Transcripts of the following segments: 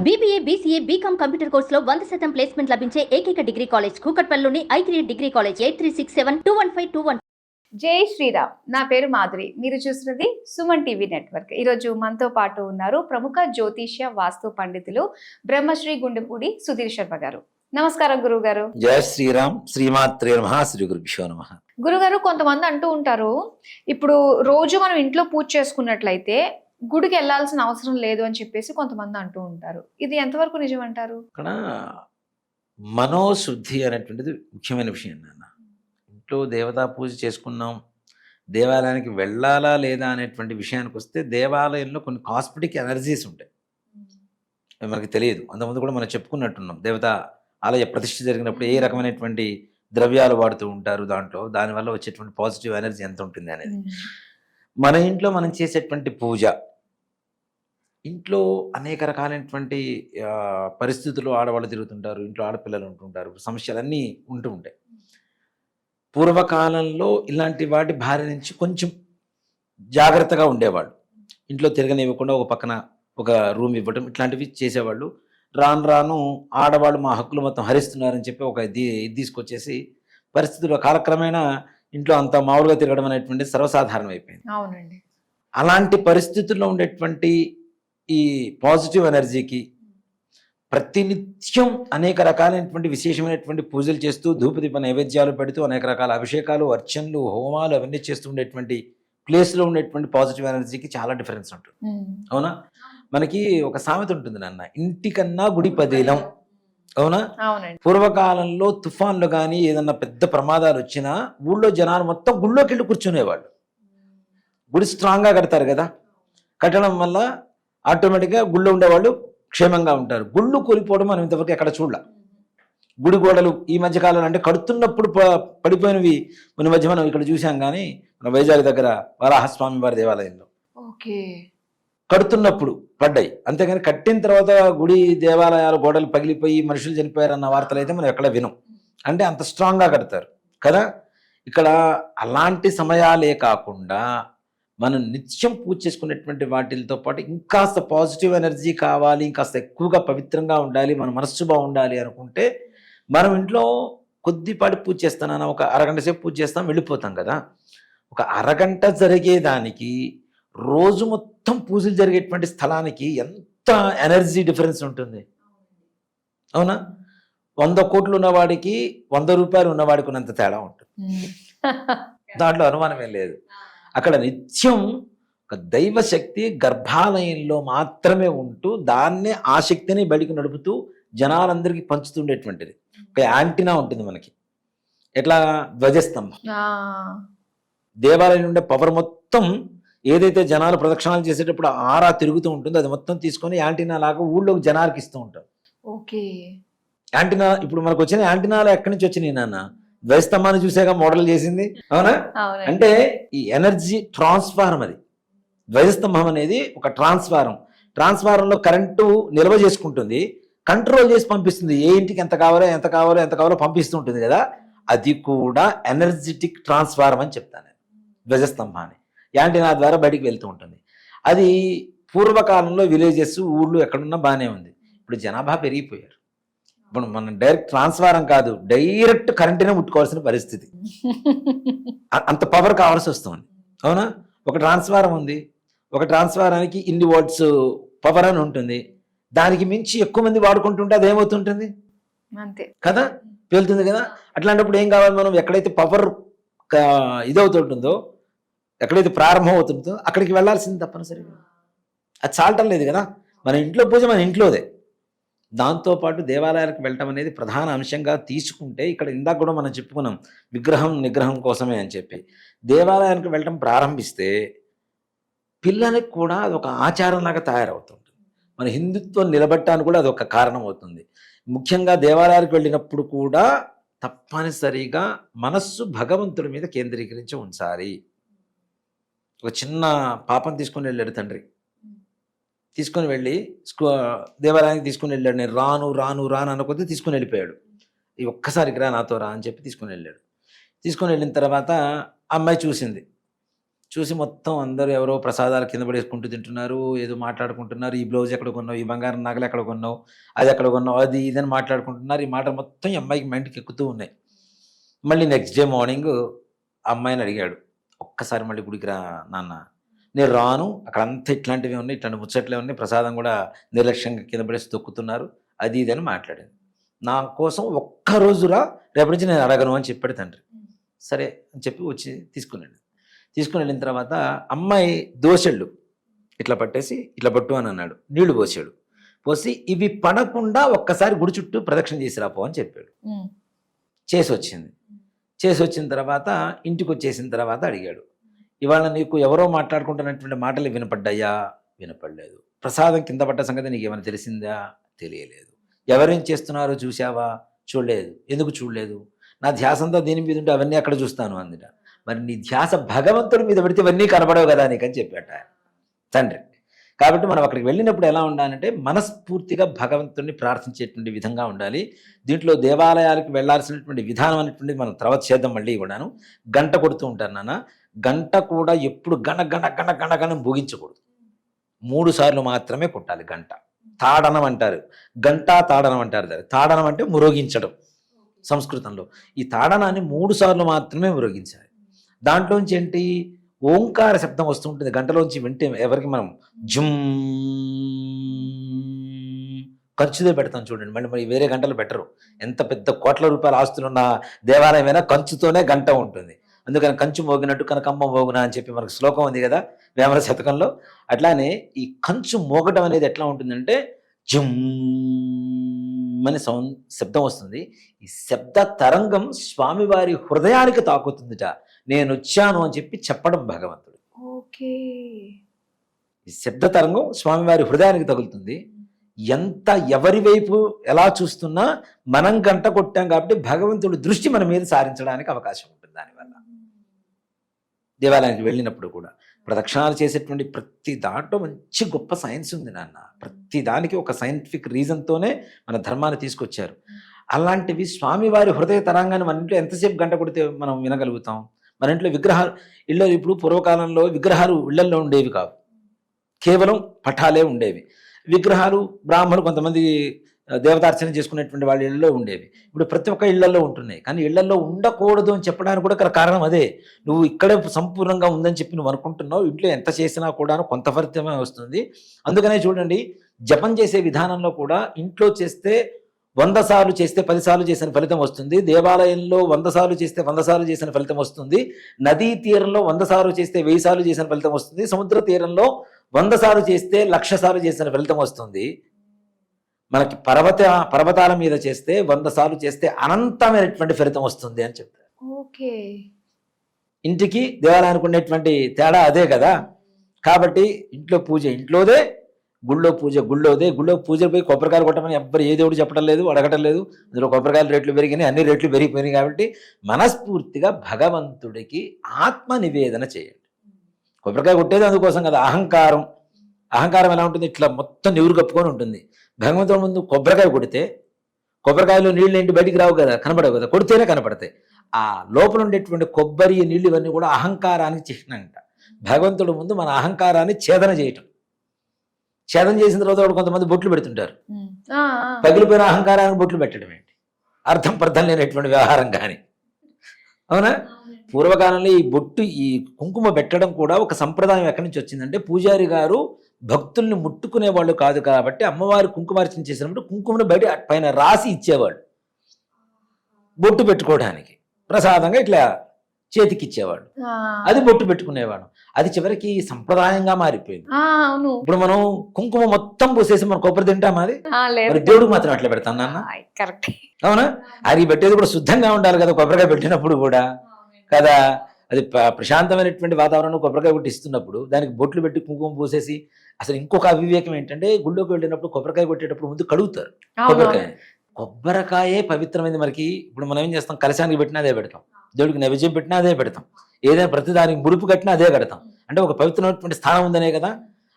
BBA, BCA, BCom computer కోర్సులో 100% placement లభించే ఏకైక డిగ్రీ కాలేజ్ కూకట్పల్లిలోని I3 degree college 8367215215. Jai Sriram. నా పేరు మాధురి. మీరు చూస్తున్నది సుమన్ టీవీ నెట్వర్క్. ఈరోజు మనతో పాటు ఉన్నారు ప్రముఖ జ్యోతిష్య వాస్తు పండితులు బ్రహ్మశ్రీ గుండెపూడి సుధీర్ శర్మ గారు. నమస్కారం గురువు గారు. జయ శ్రీరామ్. శ్రీమాత్రే నమః. శ్రీ గురుభ్యో నమః. గురుగారు, కొంతమంది అంటూ ఉంటారు, ఇప్పుడు రోజు మనం ఇంట్లో పూజ చేసుకున్నట్లయితే గుడికి వెళ్లాల్సిన అవసరం లేదు అని చెప్పేసి కొంతమంది అంటూ ఉంటారు. ఇది ఎంతవరకు నిజం అంటారు? ఇక్కడ మనోశుద్ధి అనేటువంటిది ముఖ్యమైన విషయం నాన్న. ఇంట్లో దేవతా పూజ చేసుకున్నాం, దేవాలయానికి వెళ్ళాలా లేదా అనేటువంటి విషయానికి వస్తే దేవాలయంలో కొన్ని కాస్మెటిక్ ఎనర్జీస్ ఉంటాయి, అవి మనకి తెలియదు. అంతకుముందు కూడా మనం చెప్పుకున్నట్టున్నాం, దేవతా ఆలయ ప్రతిష్ఠ జరిగినప్పుడు ఏ రకమైనటువంటి ద్రవ్యాలు వాడుతూ ఉంటారు, దానివల్ల వచ్చేటువంటి పాజిటివ్ ఎనర్జీ ఎంత ఉంటుంది అనేది. మన ఇంట్లో మనం చేసేటువంటి పూజ, ఇంట్లో అనేక రకాలైనటువంటి పరిస్థితుల్లో ఆడవాళ్ళు తిరుగుతుంటారు, ఇంట్లో ఆడపిల్లలు ఉంటుంటారు, సమస్యలన్నీ ఉంటూ ఉంటాయి. పూర్వకాలంలో ఇలాంటి వాటి బారి నుంచి కొంచెం జాగ్రత్తగా ఉండేవాళ్ళు. ఇంట్లో తిరగనివ్వకుండా ఒక పక్కన ఒక రూమ్ ఇవ్వడం, ఇట్లాంటివి చేసేవాళ్ళు. రాను రాను ఆడవాళ్ళు మా హక్కులు మొత్తం హరిస్తున్నారని చెప్పి ఒక ఇది తీసుకొచ్చేసి పరిస్థితుల్లో కాలక్రమేణా ఇంట్లో అంత మామూలుగా తిరగడం అనేటువంటిది సర్వసాధారణం అయిపోయింది. అవునండి. అలాంటి పరిస్థితుల్లో ఉండేటువంటి ఈ పాజిటివ్ ఎనర్జీకి ప్రతినిత్యం అనేక రకాలైనటువంటి విశేషమైనటువంటి పూజలు చేస్తూ ధూపదీప నైవేద్యాలు పెడుతూ అనేక రకాల అభిషేకాలు, అర్చనలు, హోమాలు అవన్నీ చేస్తూ ఉండేటువంటి ప్లేస్లో ఉండేటువంటి పాజిటివ్ ఎనర్జీకి చాలా డిఫరెన్స్ ఉంటుంది. అవునా? మనకి ఒక సామెత ఉంటుంది నాన్న, ఇంటికన్నా గుడి పదేలం. అవునా? పూర్వకాలంలో తుఫాన్లు కానీ ఏదన్నా పెద్ద ప్రమాదాలు వచ్చినా ఊళ్ళో జనాలు మొత్తం గుళ్ళోకి వెళ్ళి కూర్చునేవాళ్ళు. గుడి స్ట్రాంగ్గా కడతారు కదా, కట్టడం వల్ల ఆటోమేటిక్గా గుళ్ళో ఉండేవాళ్ళు క్షేమంగా ఉంటారు. గుళ్ళు కూలిపోవడం మనం ఇంతవరకు ఎక్కడ చూడాల. గుడి గోడలు ఈ మధ్యకాలంలో అంటే కడుతున్నప్పుడు పడిపోయినవి మన మధ్య మనం ఇక్కడ చూసాం, కానీ మన వైజాగ్ దగ్గర వరాహస్వామి వారి దేవాలయంలో కడుతున్నప్పుడు పడ్డాయి, అంతేగాని కట్టిన తర్వాత గుడి దేవాలయాలు గోడలు పగిలిపోయి మనుషులు చనిపోయారన్న వార్తలు అయితే మనం ఎక్కడ వినం. అంటే అంత స్ట్రాంగ్గా కడతారు కదా. ఇక్కడ అలాంటి సమయాలే కాకుండా మనం నిత్యం పూజ చేసుకునేటువంటి వాటితో పాటు ఇంకాస్త పాజిటివ్ ఎనర్జీ కావాలి, ఇంకాస్త ఎక్కువగా పవిత్రంగా ఉండాలి, మన మనస్సు బాగుండాలి అనుకుంటే మనం ఇంట్లో కొద్దిపాటి పూజ చేస్తానన్నా ఒక అరగంట సేపు పూజ చేస్తాం, వెళ్ళిపోతాం కదా. ఒక అరగంట జరిగేదానికి రోజు మొత్తం పూజలు జరిగేటువంటి స్థలానికి ఎంత ఎనర్జీ డిఫరెన్స్ ఉంటుంది. అవునా? 100 కోట్లు ఉన్నవాడికి 100 రూపాయలు ఉన్నవాడికి ఉన్నంత తేడా ఉంటుంది. దాంట్లో అనుమానమే లేదు. అక్కడ నిత్యం ఒక దైవశక్తి గర్భాలయంలో మాత్రమే ఉంటూ దాన్నే ఆ శక్తిని బయటికి నడుపుతూ జనాలందరికీ పంచుతుండేటువంటిది ఒక యాంటీనా ఉంటుంది మనకి. ఎట్లా? ధ్వజస్తంభం. దేవాలయం ఉండే పవర్ మొత్తం ఏదైతే జనాలు ప్రదక్షిణాలు చేసేటప్పుడు ఆరా తిరుగుతూ ఉంటుందో అది మొత్తం తీసుకొని యాంటీనా లాగా ఊళ్ళోకి జనాలకి ఇస్తూ ఉంటారు. యాంటీనా ఇప్పుడు మనకు వచ్చిన యాంటీనాలు ఎక్కడి నుంచి వచ్చినాయి నాన్న? ధ్వజస్తంభాన్ని చూసాక మోడల్ చేసింది. అవునా? అంటే ఈ ఎనర్జీ ట్రాన్స్ఫార్మ్, అది ధ్వజస్తంభం అనేది ఒక ట్రాన్స్ఫారంలో కరెంటు నిల్వ చేసుకుంటుంది, కంట్రోల్ చేసి పంపిస్తుంది. ఏ ఇంటికి ఎంత కావాలో పంపిస్తూ ఉంటుంది కదా. అది కూడా ఎనర్జెటిక్ ట్రాన్స్ఫార్మ్ అని చెప్తాను నేను. ధ్వజస్తంభాన్ని యాంటీనా ద్వారా బయటికి వెళ్తూ ఉంటుంది. అది పూర్వకాలంలో విలేజెస్ ఊళ్ళు ఎక్కడున్నా బాగానే ఉంది. ఇప్పుడు జనాభా పెరిగిపోయారు. ఇప్పుడు మనం డైరెక్ట్ ట్రాన్స్ఫారం కాదు, డైరెక్ట్ కరెంటునే ముట్టుకోవాల్సిన పరిస్థితి, అంత పవర్ కావాల్సి వస్తుంది. అవునా? ఒక ట్రాన్స్ఫారం ఉంది, ఒక ట్రాన్స్ఫారానికి ఇన్ని వాట్స్ పవర్ అని ఉంటుంది. దానికి మించి ఎక్కువ మంది వాడుకుంటుంటే అది ఏమవుతుంటుంది అంతే కదా, పేలుతుంది కదా. అట్లాంటప్పుడు ఏం కావాలి? మనం ఎక్కడైతే పవర్ ఇదవుతుంటుందో, ఎక్కడైతే ప్రారంభం అవుతుందో అక్కడికి వెళ్ళాల్సింది తప్పనిసరిగా. అది చాలటం లేదు కదా. మన ఇంట్లో పూజ మన ఇంట్లోదే. దాంతోపాటు దేవాలయాలకు వెళ్ళటం అనేది ప్రధాన అంశంగా తీసుకుంటే, ఇక్కడ ఇందాక కూడా మనం చెప్పుకున్నాం విగ్రహం నిగ్రహం కోసమే అని చెప్పి. దేవాలయానికి వెళ్ళటం ప్రారంభిస్తే పిల్లలకు కూడా అదొక ఆచారంలాగా తయారవుతుంది. మన హిందుత్వం నిలబెట్టడానికి కూడా అదొక కారణం అవుతుంది. ముఖ్యంగా దేవాలయాలకు వెళ్ళినప్పుడు కూడా తప్పనిసరిగా మనస్సు భగవంతుడి మీద కేంద్రీకరించి ఉంచాలి. ఒక చిన్న పాపం తీసుకొని వెళ్ళాడు తండ్రి, తీసుకొని వెళ్ళి దేవాలయానికి తీసుకుని వెళ్ళాడు. నేను రాను అన్న కొద్దీ తీసుకుని వెళ్ళిపోయాడు. ఈ ఒక్కసారికి రా నాతో రా అని చెప్పి తీసుకుని వెళ్ళాడు. తీసుకొని వెళ్ళిన తర్వాత అమ్మాయి చూసి మొత్తం అందరూ ఎవరో ప్రసాదాలు కింద పడేసుకుంటూ తింటున్నారు, ఏదో మాట్లాడుకుంటున్నారు. ఈ బ్లౌజ్ ఎక్కడ కొన్నావు, ఈ బంగారం నగలు ఎక్కడ కొన్నావు, అది ఎక్కడ కొన్నావు, అది ఇదని మాట్లాడుకుంటున్నారు. ఈ మాట మొత్తం ఈ అమ్మాయికి మైండ్కి ఎక్కుతూ ఉన్నాయి. మళ్ళీ నెక్స్ట్ డే మార్నింగ్ అమ్మాయిని అడిగాడు, ఒక్కసారి మళ్ళీ గుడికి రా నాన్న. నేను రాను, అక్కడ అంతా ఇట్లాంటివి ఉన్నాయి, ఇట్లాంటి ముచ్చట్లే ఉన్నాయి, ప్రసాదం కూడా నిర్లక్ష్యంగా కింద పడేసి తొక్కుతున్నారు, అది ఇది అని మాట్లాడాను. నా కోసం ఒక్కరోజురా, రేపటి నుంచి నేను అడగను అని చెప్పాడు తండ్రి. సరే అని చెప్పి వచ్చి తీసుకుని వెళ్ళిన తర్వాత అమ్మాయి దోశళ్ళు ఇట్లా పట్టేసి ఇట్లా పట్టు అని అన్నాడు. నీళ్లు పోసాడు. పోసి ఇవి పడకుండా ఒక్కసారి గుడి చుట్టూ ప్రదక్షిణ చేసి రాపో అని చెప్పాడు. చేసి వచ్చిన తర్వాత ఇంటికి వచ్చేసిన తర్వాత అడిగాడు, ఇవాళ నీకు ఎవరో మాట్లాడుకుంటున్నటువంటి మాటలు వినపడ్డాయా? వినపడలేదు. ప్రసాదం కింద పడ్డ సంగతి నీకు ఏమైనా తెలిసిందా? తెలియలేదు. ఎవరేం చేస్తున్నారో చూసావా? చూడలేదు. ఎందుకు చూడలేదు? నా ధ్యాస అంతా దీని మీద ఉంటే అవన్నీ అక్కడ చూస్తాను అందుట. మరి నీ ధ్యాస భగవంతుడి మీద పెడితే ఇవన్నీ కనబడవు కదా నీకని చెప్పాట తండ్రి. కాబట్టి మనం అక్కడికి వెళ్ళినప్పుడు ఎలా ఉండాలంటే మనస్ఫూర్తిగా భగవంతుడిని ప్రార్థించేటువంటి విధంగా ఉండాలి. దీంట్లో దేవాలయాలకు వెళ్లాల్సినటువంటి విధానం అనేటువంటిది మనం తర్వాత చేద్దాం. మళ్ళీ కూడాను గంట కొడుతూ ఉంటారు నాన్న. గంట కూడా ఎప్పుడు గణ గణ గణ గణ గణ భోగించకూడదు. 3 సార్లు మాత్రమే కొట్టాలి గంట. తాడనం అంటారు, గంట తాడనం అంటారు. తాడనం అంటే మురోగించడం సంస్కృతంలో. ఈ తాడనాన్ని 3 సార్లు మాత్రమే మురోగించాలి. దాంట్లోంచి ఏంటి, ఓంకార శబ్దం వస్తుంటుంది గంటలోంచి. వింటే ఎవరికి మనం జుమ్ కంచుదే పెడతాం చూడండి. మళ్ళీ వేరే గంటలు పెట్టరు. ఎంత పెద్ద కోట్ల రూపాయల ఆస్తులున్న దేవాలయమైనా కంచుతోనే గంట ఉంటుంది. అందుకని కంచు మోగినట్టు కనకమ్మ మోగునా అని చెప్పి మనకు శ్లోకం ఉంది కదా వేమన శతకంలో. అట్లానే ఈ కంచు మోగటం అనేది ఎట్లా ఉంటుందంటే జుమ్ అని శబ్దం వస్తుంది. ఈ శబ్ద తరంగం స్వామివారి హృదయానికి తాకుతుందిట. నేను వచ్చాను అని చెప్పి చెప్పడం భగవంతుడు. ఓకే. ఈ శబ్ద తరంగం స్వామివారి హృదయానికి తగులుతుంది. ఎంత ఎవరి వైపు ఎలా చూస్తున్నా మనం గంట కొట్టాం కాబట్టి భగవంతుడి దృష్టి మన మీద సారించడానికి అవకాశం ఉంటుంది. దానివల్ల దేవాలయానికి వెళ్ళినప్పుడు కూడా ప్రదక్షిణాలు చేసేటువంటి ప్రతి దాంట్లో మంచి గొప్ప సైన్స్ ఉంది నాన్న. ప్రతి దానికి ఒక సైంటిఫిక్ రీజన్తోనే మన ధర్మాన్ని తీసుకొచ్చారు. అలాంటివి స్వామివారి హృదయ తరంగాన్ని మన ఇంట్లో ఎంతసేపు గంట కొడితే మనం వినగలుగుతాం? మన ఇంట్లో విగ్రహాలు ఇళ్ళలో ఇప్పుడు పూర్వకాలంలో విగ్రహాలు ఇళ్లల్లో ఉండేవి కావు, కేవలం పటాలే ఉండేవి. విగ్రహాలు బ్రాహ్మణులు కొంతమంది దేవతార్చన చేసుకునేటువంటి వాళ్ళ ఇళ్లలో ఉండేవి. ఇప్పుడు ప్రతి ఒక్క ఇళ్లలో ఉంటున్నాయి. కానీ ఇళ్లలో ఉండకూడదు అని చెప్పడానికి కూడా కారణం అదే. నువ్వు ఇక్కడే సంపూర్ణంగా ఉందని చెప్పి నువ్వు అనుకుంటున్నావు. ఇంట్లో ఎంత చేసినా కూడా కొంత ఫలితమే వస్తుంది. అందుకనే చూడండి, జపం చేసే విధానంలో కూడా ఇంట్లో చేస్తే 100 సార్లు చేస్తే 10 సార్లు చేసిన ఫలితం వస్తుంది. దేవాలయంలో 100 సార్లు చేస్తే 100 సార్లు చేసిన ఫలితం వస్తుంది. నదీ తీరంలో 100 సార్లు చేస్తే 1000 సార్లు చేసిన ఫలితం వస్తుంది. సముద్ర తీరంలో 100 సార్లు చేస్తే 1,00,000 సార్లు చేసిన ఫలితం వస్తుంది. మనకి పర్వతాల మీద చేస్తే 100 సార్లు చేస్తే అనంతమైనటువంటి ఫలితం వస్తుంది అని చెప్తారు. ఓకే. ఇంటికి దేవాలయానికి ఉండేటువంటి తేడా అదే కదా. కాబట్టి ఇంట్లో పూజ ఇంట్లోదే, గుళ్ళో పూజ గుళ్ళోదే. గుళ్ళో పూజ పోయి కొబ్బరికాయలు కొట్టమని ఎవ్వరు ఏ దేవుడు చెప్పడం లేదు, అడగటం లేదు. అందులో కొబ్బరికాయల రేట్లు పెరిగినాయి, అన్ని రేట్లు పెరిగిపోయినాయి. కాబట్టి మనస్ఫూర్తిగా భగవంతుడికి ఆత్మ నివేదన చేయండి. కొబ్బరికాయ కొట్టేది అందుకోసం కదా. అహంకారం ఎలా ఉంటుంది? ఇట్లా మొత్తం నివురు కప్పుకొని ఉంటుంది. భగవంతుడి ముందు కొబ్బరికాయ కొడితే కొబ్బరికాయలో నీళ్ళు ఏంటి బయటికి రావు కదా, కనపడవు కదా, కొడితేనే కనపడతాయి. ఆ లోపల ఉండేటువంటి కొబ్బరి నీళ్ళు ఇవన్నీ కూడా అహంకారానికి చిహ్నంట. భగవంతుడి ముందు మన అహంకారాన్ని ఛేదన చేయటం. ఛేదన చేసిన తర్వాత కొంతమంది బొట్లు పెడుతుంటారు. పగిలిపోయిన అహంకారానికి బొట్లు పెట్టడం ఏంటి? అర్థం పర్థం లేనటువంటి వ్యవహారం. కానీ అవునా, పూర్వకాలంలో ఈ బొట్టు ఈ కుంకుమ పెట్టడం కూడా ఒక సంప్రదాయం ఎక్కడి నుంచి వచ్చిందంటే, పూజారి గారు భక్తుల్ని ముట్టుకునే వాళ్ళు కాదు కాబట్టి అమ్మవారి కుంకుమార్చన చేసినప్పుడు కుంకుమను బయట పైన రాసి ఇచ్చేవాడు బొట్టు పెట్టుకోవడానికి. ప్రసాదంగా ఇట్లా చేతికి ఇచ్చేవాడు, అది బొట్టు పెట్టుకునేవాడు. అది చివరికి సంప్రదాయంగా మారిపోయింది. ఇప్పుడు మనం కుంకుమ మొత్తం పూసేసి మనం కొబ్బరి తింటాం, అది మరి దేవుడికి మాత్రం అట్లా పెడతాం నాన్న. అవునా, అది పెట్టేది కూడా శుద్ధంగా ఉండాలి కదా కొబ్బరికాయ పెట్టినప్పుడు కూడా కదా. అది ప్రశాంతమైనటువంటి వాతావరణం కొబ్బరికాయ కొట్టి ఇస్తున్నప్పుడు దానికి బొట్లు పెట్టి కుంకుమ పూసేసి, అసలు ఇంకొక అవివేకం ఏంటంటే గుళ్ళోకి వెళ్ళినప్పుడు కొబ్బరికాయ కొట్టేటప్పుడు ముందు కడుగుతారు కొబ్బరికాయ. కొబ్బరికాయే పవిత్రమైంది మనకి. ఇప్పుడు మనం ఏం చేస్తాం, కలశానికి పెట్టినా అదే పెడతాం, దేవుడికి నైవేద్యం పెట్టినా అదే పెడతాం, ఏదైనా ప్రతి దానికి ముడుపు కట్టినా అదే కడతాం. అంటే ఒక పవిత్రమైనటువంటి స్థానం ఉందనే కదా.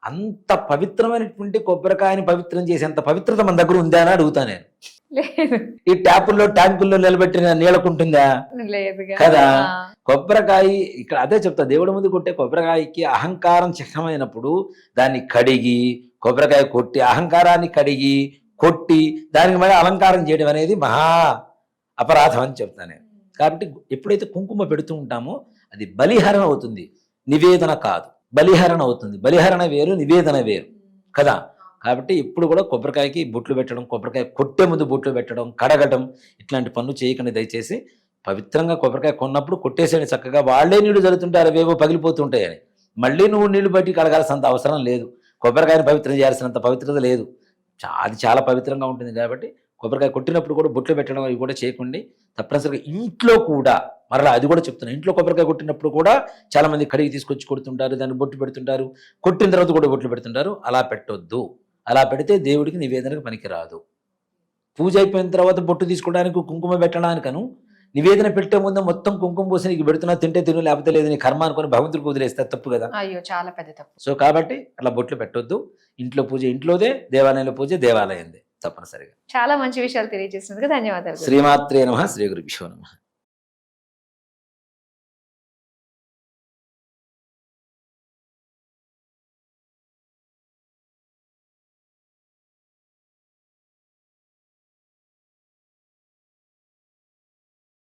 అంత పవిత్రమైనటువంటి కొబ్బరికాయని పవిత్రం చేసేంత పవిత్రత మన దగ్గర ఉందా అని అడుగుతా నేను. లేదు ఈ ట్యాపుల్లో ట్యాంకుల్లో నిలబెట్టిన నీళ్ళకుంటుందా? లేదుగా. కదా. ఆ, కొబ్బరికాయ ఇక్కడ అదే చెప్తా, దేవుడి ముందు కొట్టే కొబ్బరికాయకి అహంకారం చిహ్నమైనప్పుడు దాన్ని కడిగి కొబ్బరికాయ కొట్టి అహంకారాన్ని కడిగి కొట్టి దానికి మళ్ళీ అలంకారం చేయడం అనేది మహా అపరాధం అని చెప్తాను నేను. కాబట్టి ఎప్పుడైతే కుంకుమ పెడుతూ ఉంటామో అది బలిహరణ అవుతుంది, నివేదన కాదు. బలిహరణ అవుతుంది. బలిహరణ వేరు, నివేదన వేరు కదా. కాబట్టి ఇప్పుడు కూడా కొబ్బరికాయకి బొట్లు పెట్టడం, కొబ్బరికాయ కొట్టే ముందు బొట్లు పెట్టడం, కడగటం ఇట్లాంటి పనులు చేయకండి దయచేసి. పవిత్రంగా కొబ్బరికాయ కొన్నప్పుడు కొట్టేసేయండి చక్కగా. వాళ్ళే నీళ్లు జరుగుతుంటారు, అవేవో పగిలిపోతుంటాయని. మళ్ళీ నువ్వు నీళ్లు బట్టి కడగాల్సినంత అవసరం లేదు. కొబ్బరికాయని పవిత్రం చేయాల్సినంత పవిత్రత లేదు. అది చాలా పవిత్రంగా ఉంటుంది. కాబట్టి కొబ్బరికాయ కొట్టినప్పుడు కూడా బొట్లు పెట్టడం అవి కూడా చేయకండి. తప్పనిసరిగా ఇంట్లో కూడా, మరలా అది కూడా చెప్తున్నాను, ఇంట్లో కొబ్బరికాయ కొట్టినప్పుడు కూడా చాలా మంది కడిగి తీసుకొచ్చి కొడుతుంటారు, దాన్ని బొట్టు పెడుతుంటారు, కొట్టిన తర్వాత కూడా బొట్లు పెడుతుంటారు. అలా పెట్టొద్దు. అలా పెడితే దేవుడికి నివేదనకు పనికిరాదు. పూజ అయిపోయిన తర్వాత బొట్టు తీసుకోవడానికి, కుంకుమ పెట్టడానికను, నివేదన పెట్టే ముందు మొత్తం కుంకుమ పూసి నీకు పెడుతున్నా, తింటే తిను లేకపోతే లేదు, నీ కర్మ అనుకుని భగవంతుడికి వదిలేస్తే తప్పు కదా. అయ్యో చాలా పెద్ద తప్పు. సో కాబట్టి అలా బొట్లు పెట్టొద్దు. ఇంట్లో పూజ ఇంట్లోదే, దేవాలయంలో పూజ దేవాలయందే తప్పనిసరిగా. చాలా మంచి విషయాలు తెలియజేసినందుకు ధన్యవాదాలు. శ్రీమాత్రే నమః. శ్రీ గురుభ్యో నమః.